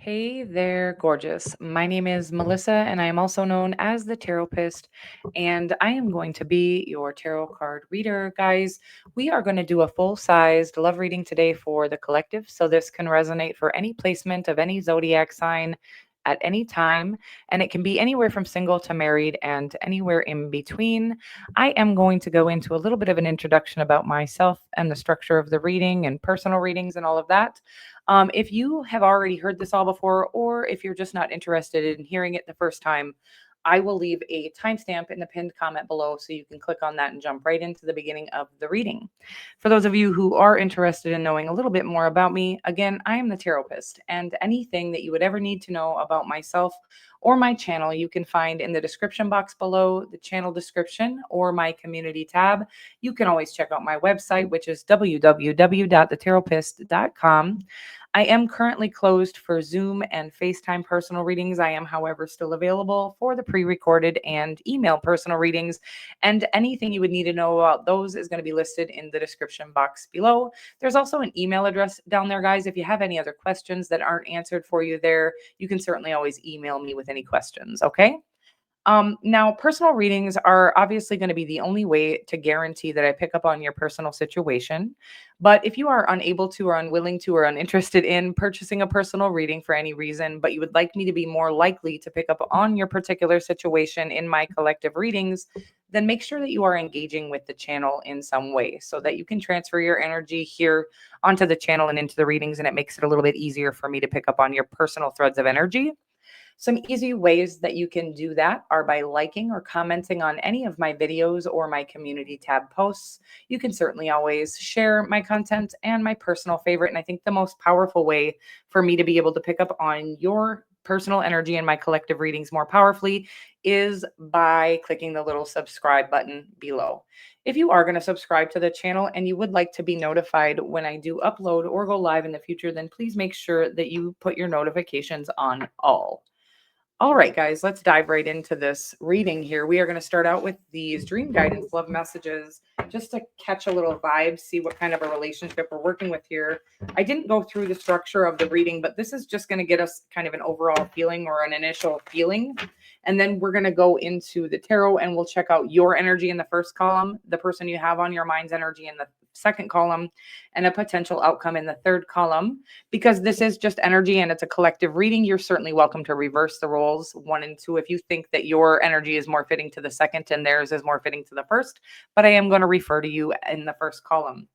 Hey there, gorgeous. My name is Melissa, and I am also known as the Taropist, and I am going to be your tarot card reader. Guys, we are going to do a full-sized love reading today for the collective, so this can resonate for any placement of any zodiac sign at any time, and it can be anywhere from single to married and anywhere in between. I am going to go into a little bit of an introduction about myself and the structure of the reading and personal readings and all of that. If you have already heard this all before, or if you're just not interested in hearing it the first time, I will leave a timestamp in the pinned comment below so you can click on that and jump right into the beginning of the reading. For those of you who are interested in knowing a little bit more about me, again, I am the Taropist, and anything that you would ever need to know about myself or my channel, you can find in the description box below, the channel description, or my community tab. You can always check out my website, which is www.thetarotist.com. I am currently closed for Zoom and FaceTime personal readings. I am, however, still available for the pre-recorded and email personal readings. And anything you would need to know about those is going to be listed in the description box below. There's also an email address down there, guys. If you have any other questions that aren't answered for you there, you can certainly always email me with any questions, okay? Now, personal readings are obviously going to be the only way to guarantee that I pick up on your personal situation. But if you are unable to, or unwilling to, or uninterested in purchasing a personal reading for any reason, but you would like me to be more likely to pick up on your particular situation in my collective readings, then make sure that you are engaging with the channel in some way so that you can transfer your energy here onto the channel and into the readings. And it makes it a little bit easier for me to pick up on your personal threads of energy. Some easy ways that you can do that are by liking or commenting on any of my videos or my community tab posts. You can certainly always share my content, and my personal favorite, and I think the most powerful way for me to be able to pick up on your personal energy and my collective readings more powerfully is by clicking the little subscribe button below. If you are going to subscribe to the channel and you would like to be notified when I do upload or go live in the future, then please make sure that you put your notifications on all. All right, guys, let's dive right into this reading here. We are going to start out with these dream guidance love messages just to catch a little vibe, see what kind of a relationship we're working with here. I didn't go through the structure of the reading, but this is just going to get us kind of an overall feeling or an initial feeling. And then we're going to go into the tarot and we'll check out your energy in the first column, the person you have on your mind's energy in the second column, and a potential outcome in the third column. Because this is just energy and it's a collective reading, you're certainly welcome to reverse the roles 1 and 2 if you think that your energy is more fitting to the second and theirs is more fitting to the first. But I am going to refer to you in the first column.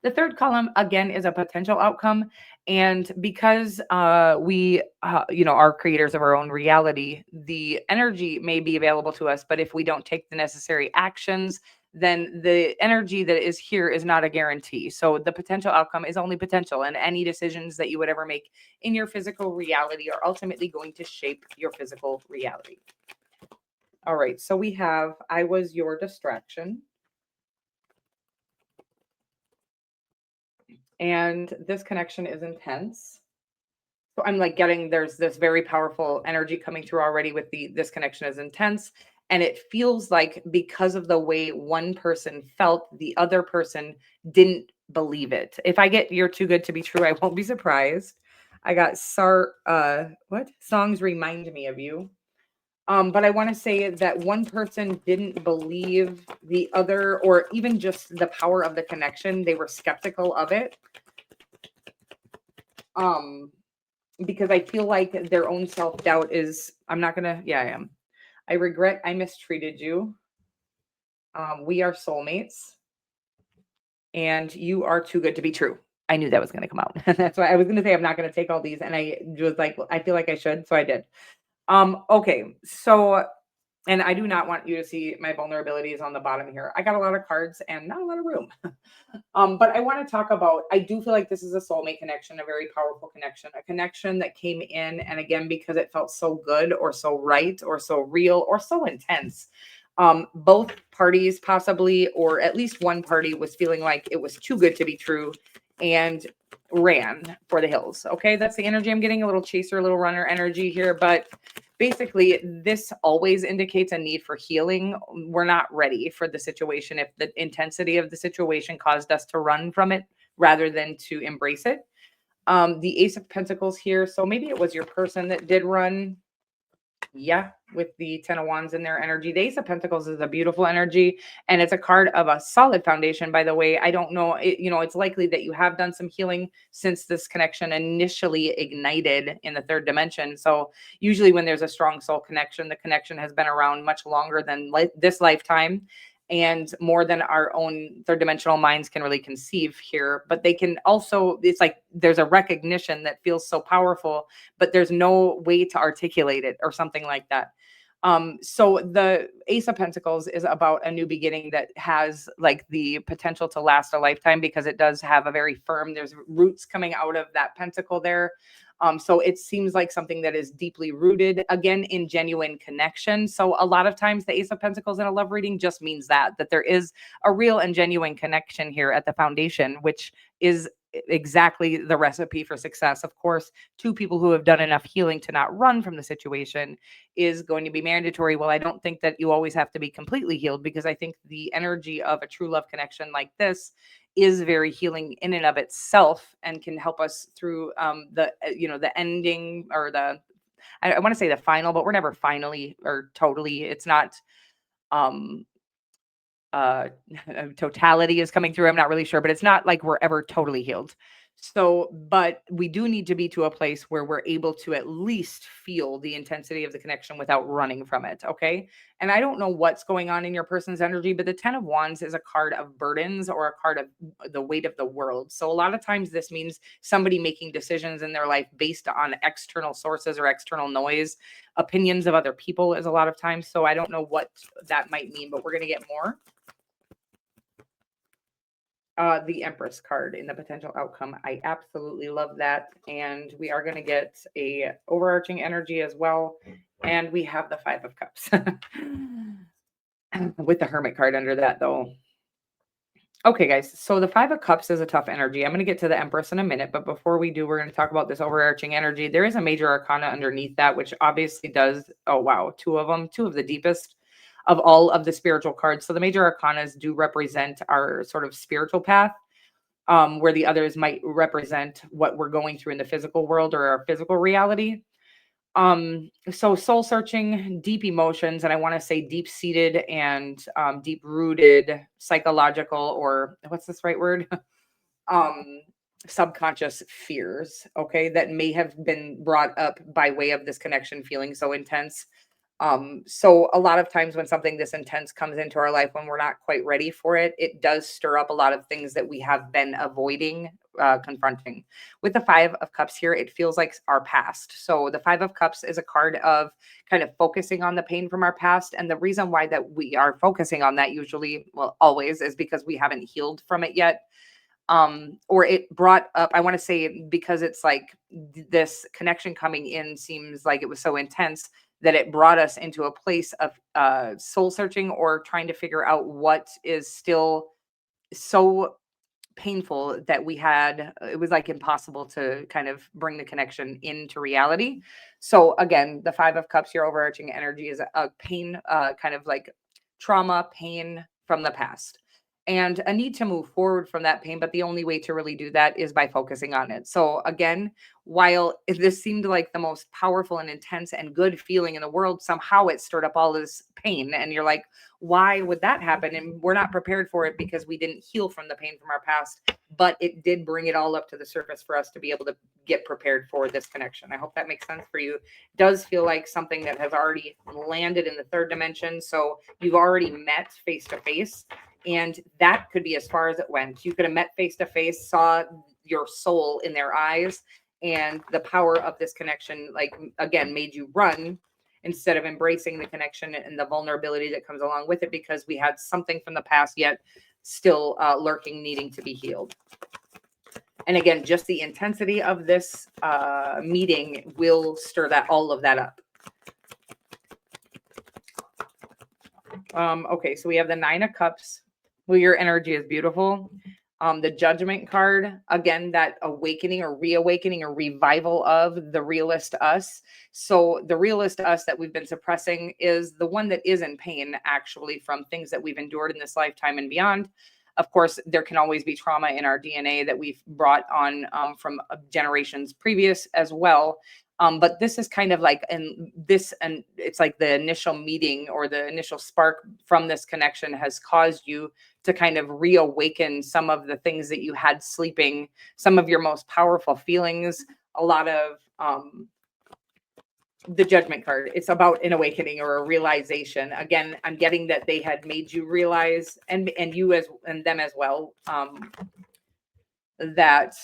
The third column, again, is a potential outcome. And because we, are creators of our own reality, the energy may be available to us. But if we don't take the necessary actions, then the energy that is here is not a guarantee. So the potential outcome is only potential. And any decisions that you would ever make in your physical reality are ultimately going to shape your physical reality. All right. So we have I was your distraction. And this connection is intense. So I'm like getting there's this very powerful energy coming through already with this connection is intense. And it feels like because of the way one person felt, the other person didn't believe it. If I get you're too good to be true, I won't be surprised. I got what? Songs remind me of you. But I want to say that one person didn't believe the other, or even just the power of the connection. They were skeptical of it. Because I feel like their own self-doubt is, I am. I regret I mistreated you. We are soulmates. And you are too good to be true. I knew that was going to come out. That's why I was going to say I'm not going to take all these. And I was like, I feel like I should. So I did. Okay. So, and I do not want you to see my vulnerabilities on the bottom here. I got a lot of cards and not a lot of room. But I want to talk about, I do feel like this is a soulmate connection, a very powerful connection, a connection that came in. And again, because it felt so good or so right or so real or so intense. Both parties possibly, or at least one party was feeling like it was too good to be true and ran for the hills. Okay. That's the energy I'm getting, a little chaser, a little runner energy here. But basically, this always indicates a need for healing. We're not ready for the situation if the intensity of the situation caused us to run from it rather than to embrace it. The Ace of Pentacles here. So maybe it was your person that did run. Yeah, with the Ten of Wands in their energy. The Ace of Pentacles is a beautiful energy, and it's a card of a solid foundation, by the way. I don't know, it's likely that you have done some healing since this connection initially ignited in the third dimension. So usually when there's a strong soul connection, the connection has been around much longer than this lifetime and more than our own third dimensional minds can really conceive here. But they can also, it's like there's a recognition that feels so powerful, but there's no way to articulate it or something like that. So the Ace of Pentacles is about a new beginning that has like the potential to last a lifetime because it does have a very firm, there's roots coming out of that pentacle there. So it seems like something that is deeply rooted, again, in genuine connection. So a lot of times the Ace of Pentacles in a love reading just means that there is a real and genuine connection here at the foundation, which is exactly the recipe for success. Of course, two people who have done enough healing to not run from the situation is going to be mandatory. Well, I don't think that you always have to be completely healed because I think the energy of a true love connection like this is very healing in and of itself and can help us through the ending or I want to say the final, but we're never finally or totally. It's not um uh totality is coming through. I'm not really sure, but it's not like we're ever totally healed. So, but we do need to be to a place where we're able to at least feel the intensity of the connection without running from it. Okay. And I don't know what's going on in your person's energy, but the 10 of Wands is a card of burdens or a card of the weight of the world. So, a lot of times this means somebody making decisions in their life based on external sources or external noise, opinions of other people is a lot of times. So, I don't know what that might mean, but we're going to get more. The Empress card in the potential outcome. I absolutely love that. And we are going to get a overarching energy as well. And we have the Five of Cups with the Hermit card under that, though. Okay, guys. So the Five of Cups is a tough energy. I'm going to get to the Empress in a minute. But before we do, we're going to talk about this overarching energy. There is a major arcana underneath that, which obviously does, oh, wow, two of them, two of the deepest of all of the spiritual cards. So the major arcanas do represent our sort of spiritual path, where the others might represent what we're going through in the physical world or our physical reality. So soul searching, deep emotions, and I want to say deep seated and deep rooted psychological, or what's this right word? um Subconscious fears, okay, that may have been brought up by way of this connection feeling so intense. So a lot of times when something this intense comes into our life, when we're not quite ready for it, it does stir up a lot of things that we have been avoiding confronting. With the Five of Cups here, it feels like our past. So the Five of Cups is a card of kind of focusing on the pain from our past. And the reason why that we are focusing on that usually, well, always, is because we haven't healed from it yet. Or it brought up, I want to say, because it's like this connection coming in seems like it was so intense that it brought us into a place of soul searching or trying to figure out what is still so painful that we had. It was like impossible to kind of bring the connection into reality. So again, the Five of Cups, your overarching energy, is a pain, kind of like trauma, pain from the past, and a need to move forward from that pain. But the only way to really do that is by focusing on it. So again, while this seemed like the most powerful and intense and good feeling in the world, somehow it stirred up all this pain. And you're like, why would that happen? And we're not prepared for it because we didn't heal from the pain from our past, but it did bring it all up to the surface for us to be able to get prepared for this connection. I hope that makes sense for you. It does feel like something that has already landed in the third dimension. So you've already met face to face, and that could be as far as it went. You could have met face to face, saw your soul in their eyes, and the power of this connection, like, again, made you run instead of embracing the connection and the vulnerability that comes along with it, because we had something from the past yet still lurking, needing to be healed. And again, just the intensity of this meeting will stir that, all of that up. Okay, so we have the Nine of Cups. Well, your energy is beautiful. The Judgment card, again, that awakening or reawakening or revival of the realist us. So the realist us that we've been suppressing is the one that is in pain, actually, from things that we've endured in this lifetime and beyond. Of course, there can always be trauma in our DNA that we've brought on from generations previous as well. But this is kind of like, and it's like the initial meeting or the initial spark from this connection has caused you to kind of reawaken some of the things that you had sleeping, some of your most powerful feelings, a lot of the judgment card. It's about an awakening or a realization. Again, I'm getting that they had made you realize, and you as and them as well, that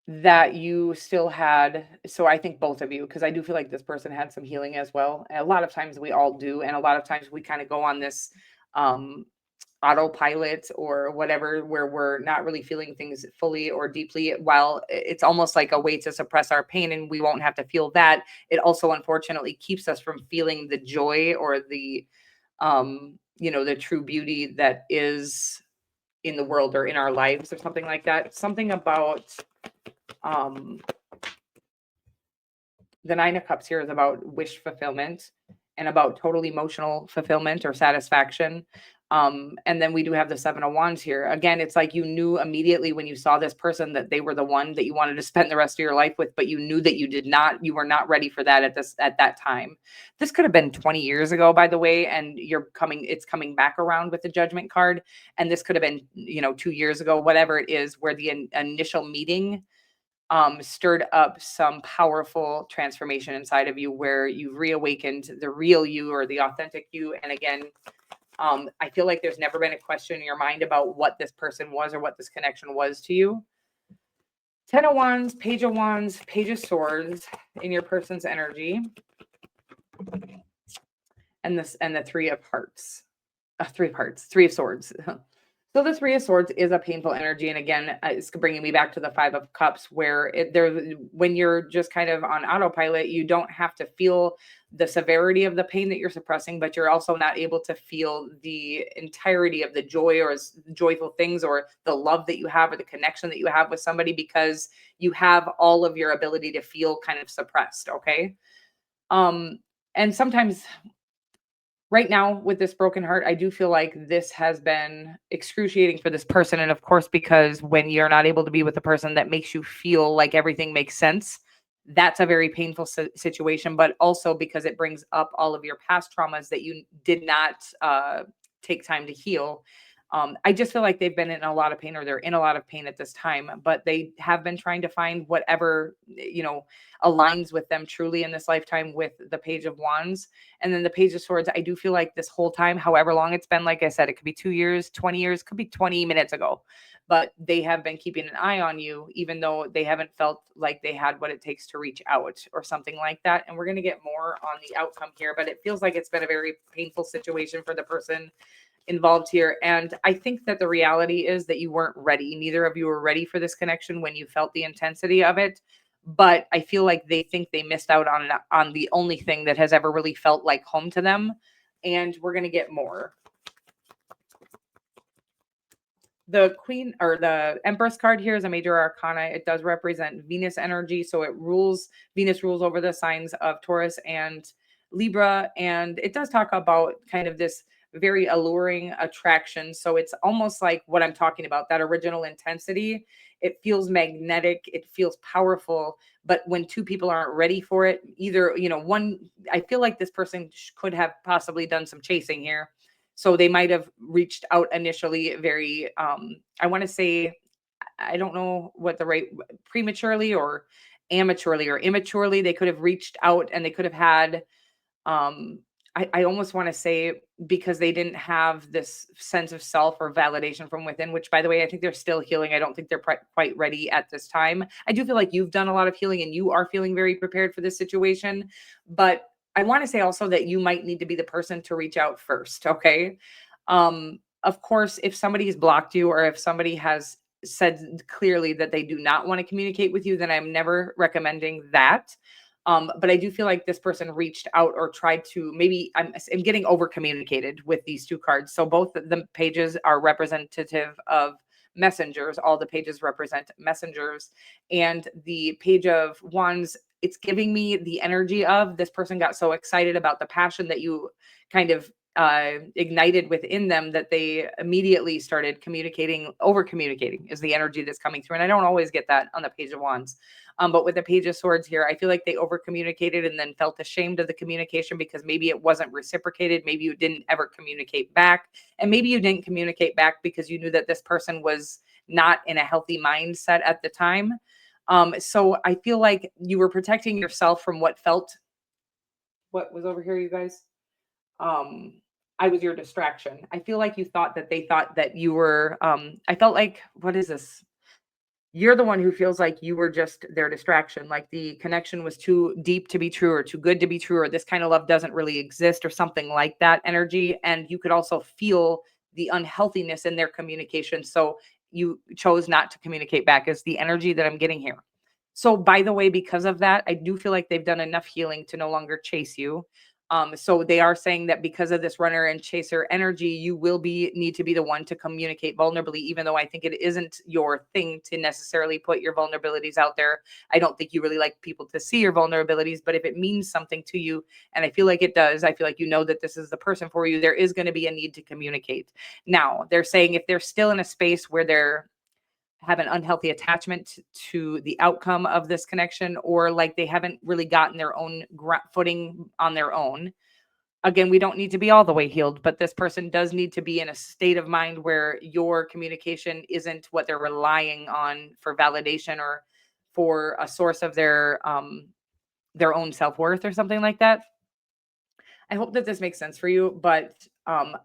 that you still had, so I think both of you, because I do feel like this person had some healing as well. And a lot of times we all do, and a lot of times we kind of go on this um autopilot or whatever, where we're not really feeling things fully or deeply. While it's almost like a way to suppress our pain and we won't have to feel that, it also unfortunately keeps us from feeling the joy or the the true beauty that is in the world or in our lives or something like that. Something about um the Nine of Cups here is about wish fulfillment and about total emotional fulfillment or satisfaction. And then we do have the Seven of Wands here. Again, it's like you knew immediately when you saw this person that they were the one that you wanted to spend the rest of your life with, but you knew that you were not ready for that at that time. This could have been 20 years ago, by the way, and it's coming back around with the Judgment card. And this could have been, 2 years ago, whatever it is, where the initial meeting stirred up some powerful transformation inside of you where you've reawakened the real you or the authentic you. And again, I feel like there's never been a question in your mind about what this person was or what this connection was to you. Ten of Wands, Page of Swords in your person's energy, and the Three of Hearts. Three of Swords. So the Three of Swords is a painful energy, and again, it's bringing me back to the Five of Cups, where when you're just kind of on autopilot, you don't have to feel the severity of the pain that you're suppressing, but you're also not able to feel the entirety of the joy or joyful things or the love that you have or the connection that you have with somebody, because you have all of your ability to feel kind of suppressed. Okay. And sometimes right now with this broken heart, I do feel like this has been excruciating for this person. And of course, because when you're not able to be with a person that makes you feel like everything makes sense, that's a very painful situation, but also because it brings up all of your past traumas that you did not take time to heal. I just feel like they've been in a lot of pain, or they're in a lot of pain at this time, but they have been trying to find whatever, aligns with them truly in this lifetime with the Page of Wands. And then the Page of Swords, I do feel like this whole time, however long it's been, like I said, it could be 2 years, 20 years, could be 20 minutes ago, but they have been keeping an eye on you, even though they haven't felt like they had what it takes to reach out or something like that. And we're going to get more on the outcome here, but it feels like it's been a very painful situation for the person involved here. And I think that the reality is that you weren't ready. Neither of you were ready for this connection when you felt the intensity of it. But I feel like they think they missed out on the only thing that has ever really felt like home to them. And we're going to get more. The Queen or the Empress card here is a major arcana. It does represent Venus energy. So Venus rules over the signs of Taurus and Libra. And it does talk about kind of this very alluring attraction. So it's almost like what I'm talking about, that original intensity. It feels magnetic, it feels powerful. But when two people aren't ready for it, either, I feel like this person could have possibly done some chasing here. So they might have reached out initially very, I want to say, I don't know what the right, prematurely or amateurly or immaturely, they could have reached out and they could have had, I almost want to say, because they didn't have this sense of self or validation from within, which, by the way, I think they're still healing. I don't think they're quite ready at this time. I do feel like you've done a lot of healing and you are feeling very prepared for this situation. But I want to say also that you might need to be the person to reach out first. Okay. Of course, if somebody has blocked you or if somebody has said clearly that they do not want to communicate with you, then I'm never recommending that. But I do feel like this person reached out or tried to, maybe I'm getting over communicated with these two cards. So both the pages are representative of messengers. All the pages represent messengers. And the Page of Wands, it's giving me the energy of this person got so excited about the passion that you kind of ignited within them that they immediately started communicating, over communicating is the energy that's coming through. And I don't always get that on the Page of Wands. But with the Page of Swords here, I feel like they over communicated and then felt ashamed of the communication because maybe it wasn't reciprocated. Maybe you didn't ever communicate back. And maybe you didn't communicate back because you knew that this person was not in a healthy mindset at the time. So I feel like you were protecting yourself from what was over here, you guys. um I was your distraction. I feel like you thought that they thought that you were I felt like, what is this? You're the one who feels like you were just their distraction, like the connection was too deep to be true or too good to be true, or this kind of love doesn't really exist, or something like that energy. And you could also feel the unhealthiness in their communication. So you chose not to communicate back, is the energy that I'm getting here. So, by the way, because of that, I do feel like they've done enough healing to no longer chase you. So they are saying that because of this runner and chaser energy, you will need to be the one to communicate vulnerably, even though I think it isn't your thing to necessarily put your vulnerabilities out there. I don't think you really like people to see your vulnerabilities, but if it means something to you, and I feel like it does, I feel like you know that this is the person for you, there is going to be a need to communicate. Now, they're saying if they're still in a space where they're have an unhealthy attachment to the outcome of this connection, or like they haven't really gotten their own footing on their own. Again, we don't need to be all the way healed, but this person does need to be in a state of mind where your communication isn't what they're relying on for validation or for a source of their own self-worth or something like that. I hope that this makes sense for you, but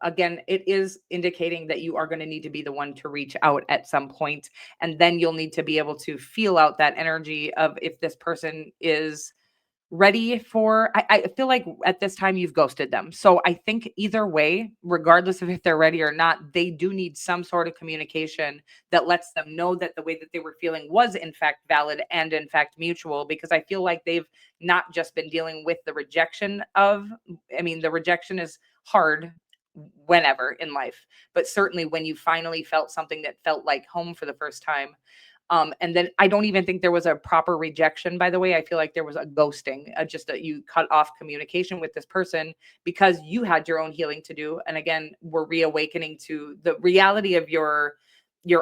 again, it is indicating that you are going to need to be the one to reach out at some point, and then you'll need to be able to feel out that energy of if this person is ready for. I feel like at this time you've ghosted them. So I think either way, regardless of if they're ready or not, they do need some sort of communication that lets them know that the way that they were feeling was in fact valid and in fact mutual, because I feel like they've not just been dealing with the rejection of, I mean, the rejection is hard whenever in life, but certainly when you finally felt something that felt like home for the first time. And then I don't even think there was a proper rejection, by the way. I feel like there was a ghosting, just that you cut off communication with this person because you had your own healing to do. And again, we're reawakening to the reality of your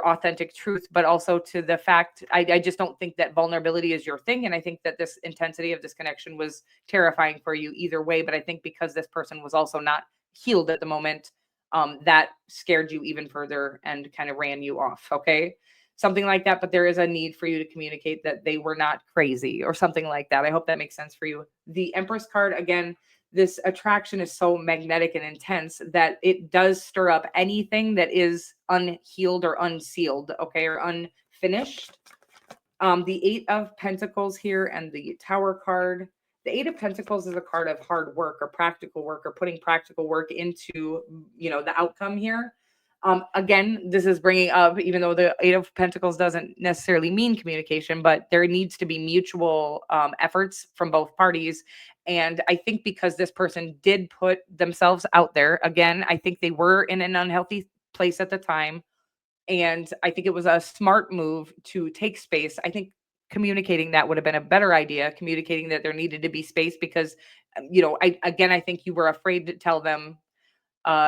authentic truth, but also to the fact I just don't think that vulnerability is your thing. And I think that this intensity of this connection was terrifying for you either way. But I think because this person was also not healed at the moment, that scared you even further and kind of ran you off. Okay. Something like that, but there is a need for you to communicate that they were not crazy or something like that. I hope that makes sense for you. The Empress card, again, this attraction is so magnetic and intense that it does stir up anything that is unhealed or unsealed, okay, or unfinished. The Eight of Pentacles here and the Tower card. The Eight of Pentacles is a card of hard work or practical work or putting practical work into, the outcome here. Again, this is bringing up, even though the Eight of Pentacles doesn't necessarily mean communication, but there needs to be mutual efforts from both parties. And I think because this person did put themselves out there, again, I think they were in an unhealthy place at the time. And I think it was a smart move to take space. I think communicating that would have been a better idea, communicating that there needed to be space because, I think you were afraid to tell them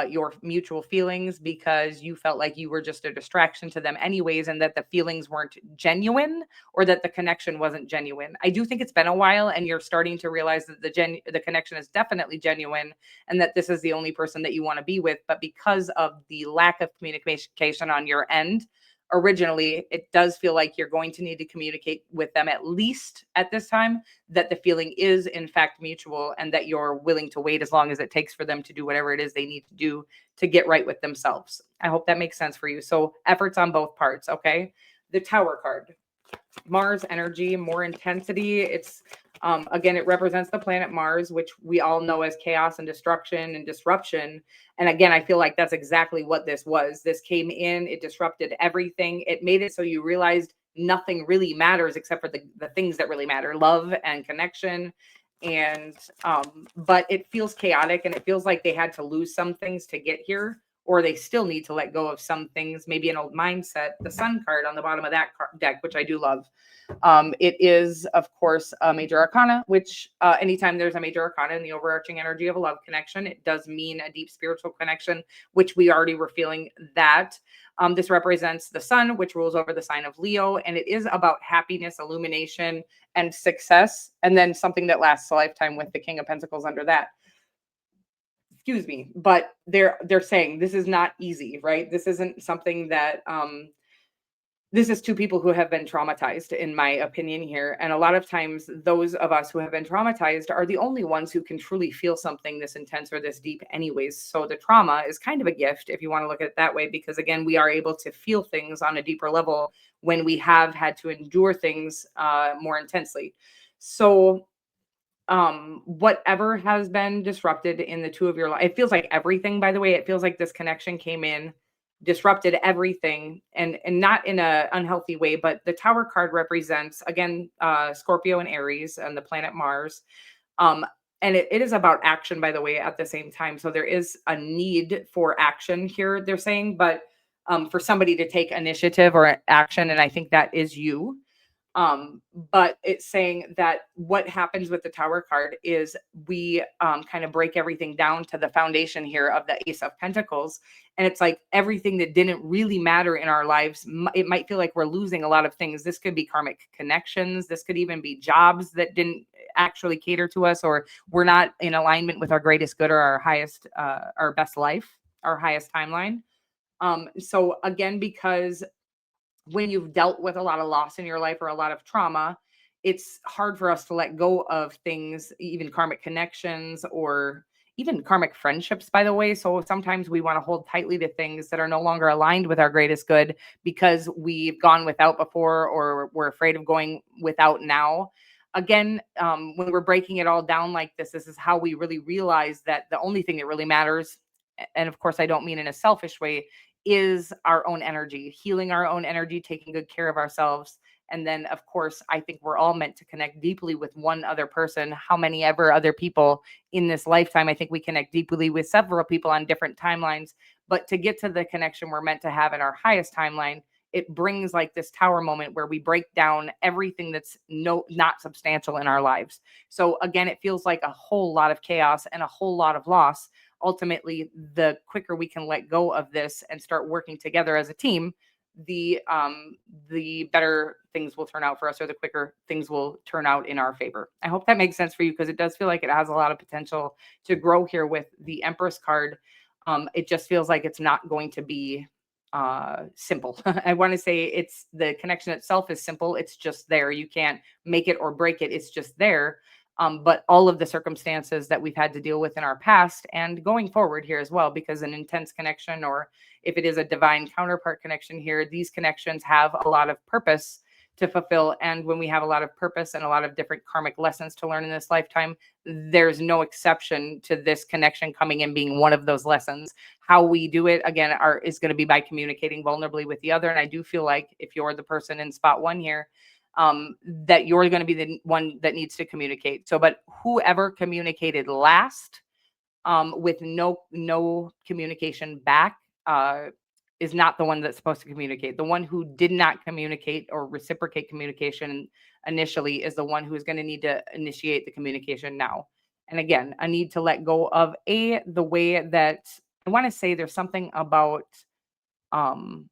your mutual feelings because you felt like you were just a distraction to them anyways, and that the feelings weren't genuine or that the connection wasn't genuine. I do think it's been a while and you're starting to realize that the connection is definitely genuine and that this is the only person that you want to be with, but because of the lack of communication on your end originally, it does feel like you're going to need to communicate with them at least at this time that the feeling is in fact mutual and that you're willing to wait as long as it takes for them to do whatever it is they need to do to get right with themselves. I hope that makes sense for you. So efforts on both parts, okay? The Tower card. Mars energy, more intensity. It's again, it represents the planet Mars, which we all know as chaos and destruction and disruption. And again, I feel like that's exactly what this was. This came in, it disrupted everything. It made it so you realized nothing really matters except for the things that really matter, love and connection. And but it feels chaotic and it feels like they had to lose some things to get here, or they still need to let go of some things, maybe an old mindset. The Sun card on the bottom of that deck, which I do love. It is, of course, a major arcana, which anytime there's a major arcana in the overarching energy of a love connection, it does mean a deep spiritual connection, which we already were feeling that. This represents the sun, which rules over the sign of Leo, and it is about happiness, illumination, and success, and then something that lasts a lifetime with the King of Pentacles under that. Excuse me, but they're saying this is not easy, right? This isn't something that this is two people who have been traumatized, in my opinion here. And a lot of times, those of us who have been traumatized are the only ones who can truly feel something this intense or this deep, anyways. So the trauma is kind of a gift, if you want to look at it that way, because again, we are able to feel things on a deeper level when we have had to endure things more intensely. So whatever has been disrupted in the two of your life, it feels like everything, by the way, it feels like this connection came in, disrupted everything, and not in a unhealthy way. But the Tower card represents, again, Scorpio and Aries and the planet Mars. um and it is about action, by the way, at the same time. So there is a need for action here, they're saying, but for somebody to take initiative or action, and I think that is you. But it's saying that what happens with the Tower card is we kind of break everything down to the foundation here of the Ace of Pentacles. And it's like everything that didn't really matter in our lives, it might feel like we're losing a lot of things. This could be karmic connections. This could even be jobs that didn't actually cater to us, or we're not in alignment with our greatest good or our highest, our best life, our highest timeline. So again, because when you've dealt with a lot of loss in your life or a lot of trauma, it's hard for us to let go of things, even karmic connections or even karmic friendships, by the way. So sometimes we want to hold tightly to things that are no longer aligned with our greatest good because we've gone without before or we're afraid of going without now. Again, when we're breaking it all down like this is how we really realize that the only thing that really matters, and of course, I don't mean in a selfish way, is our own energy, healing our own energy, taking good care of ourselves. And then, of course, I think we're all meant to connect deeply with one other person. How many ever other people in this lifetime? I think we connect deeply with several people on different timelines. But to get to the connection we're meant to have in our highest timeline, it brings like this tower moment where we break down everything that's not substantial in our lives. So again, it feels like a whole lot of chaos and a whole lot of loss. Ultimately, the quicker we can let go of this and start working together as a team, the better things will turn out for us, or the quicker things will turn out in our favor. I hope that makes sense for you, because it does feel like it has a lot of potential to grow here with the Empress card. It just feels like it's not going to be simple. I want to say it's the connection itself is simple. It's just there. You can't make it or break it. It's just there. But all of the circumstances that we've had to deal with in our past and going forward here as well, because an intense connection, or if it is a divine counterpart connection here, these connections have a lot of purpose to fulfill. And when we have a lot of purpose and a lot of different karmic lessons to learn in this lifetime, there's no exception to this connection coming in being one of those lessons. How we do it, again, is going to be by communicating vulnerably with the other. And I do feel like if you're the person in spot one here, that you're going to be the one that needs to communicate. So, but whoever communicated last, with no communication back, is not the one that's supposed to communicate. The one who did not communicate or reciprocate communication initially is the one who is going to need to initiate the communication now. And again, I need to let go of the way that I want to say there's something about um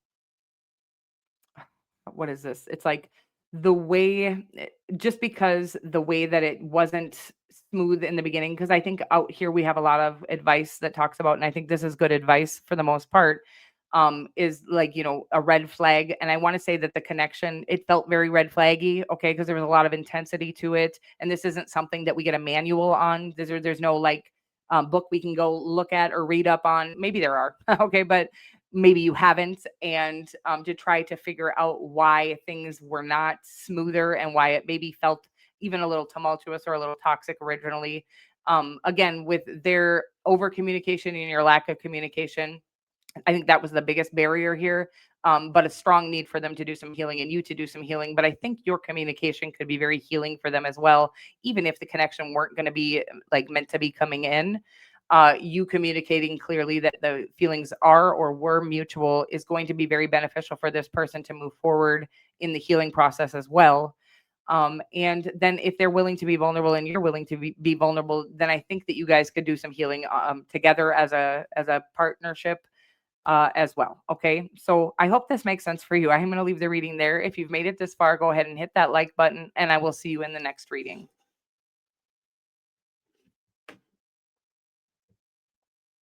what is this? It's like the way, just because the way that it wasn't smooth in the beginning, because I think out here we have a lot of advice that talks about, and I think this is good advice for the most part, is like, a red flag. And I want to say that the connection, it felt very red flaggy, okay, because there was a lot of intensity to it. And this isn't something that we get a manual on. There's no like book we can go look at or read up on. Maybe there are, okay, but maybe you haven't, and to try to figure out why things were not smoother and why it maybe felt even a little tumultuous or a little toxic originally. Again, with their over communication and your lack of communication, I think that was the biggest barrier here. But a strong need for them to do some healing and you to do some healing. But I think your communication could be very healing for them as well, even if the connection weren't going to be like meant to be coming in. you communicating clearly that the feelings are or were mutual is going to be very beneficial for this person to move forward in the healing process as well. And then if they're willing to be vulnerable and you're willing to be vulnerable, then I think that you guys could do some healing together as a partnership as well. Okay. So I hope this makes sense for you. I'm going to leave the reading there. If you've made it this far, go ahead and hit that like button, and I will see you in the next reading.